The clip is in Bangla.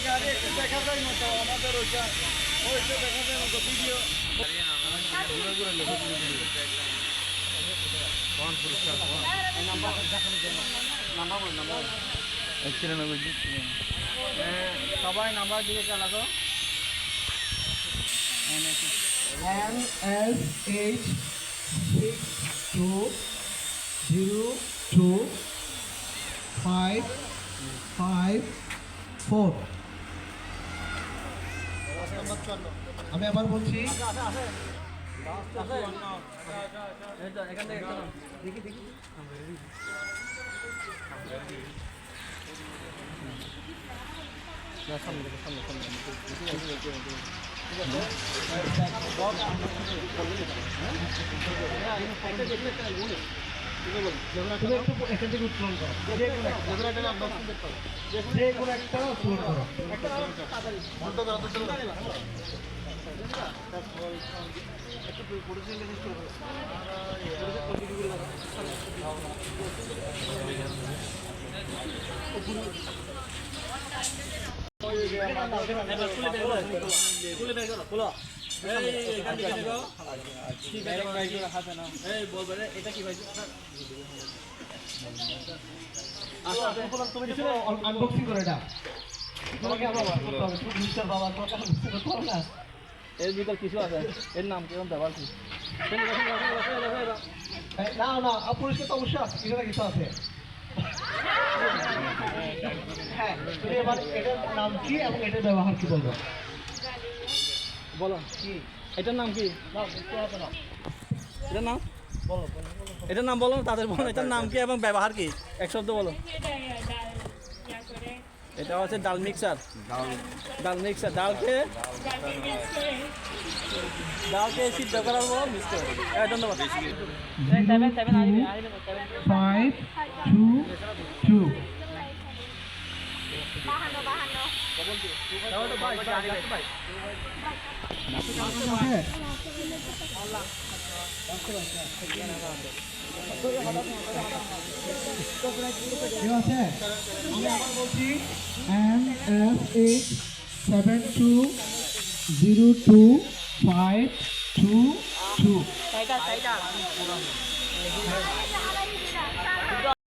গাড়ি একটু দেখা যায় মতো আমাদের ওইটা দেখা যায় মতো ভিডিও সবাই নাম্বার দিকে চালাতো NS6020554 আমি আবার বলছি এখান থেকে দেখি দেখি এখান থেকে উত্তোলন করো যে কোনো একটা উত্তোলন করো আনবক্সিং করে এটা তোমাকে আবার করতে হবে খুব মিস্টার বাবা তোমাকে আনবক্সিং করতে হবে না এর ভিতর কিছু আছে এর নাম কেমন ব্যাপার কি না না অপরিষ্কার তো অবশ্যই আছে কিছু না কিছু আছে হ্যাঁ তুমি এবার এটার নাম কি এবং এটার ব্যবহার কি বলবো বলো কি এটার নাম কি এটার নাম বলো এটার নাম বলো তাদের বলো এটার নাম কি এবং ব্যবহার কি এক শব্দ বলো এটা হচ্ছে ডাল মিক্সার ডালকে সিদ্ধ করার পর মিক্স করে ধন্যবাদ 522 কেউ আছে আমি আবার বলছি NS6020522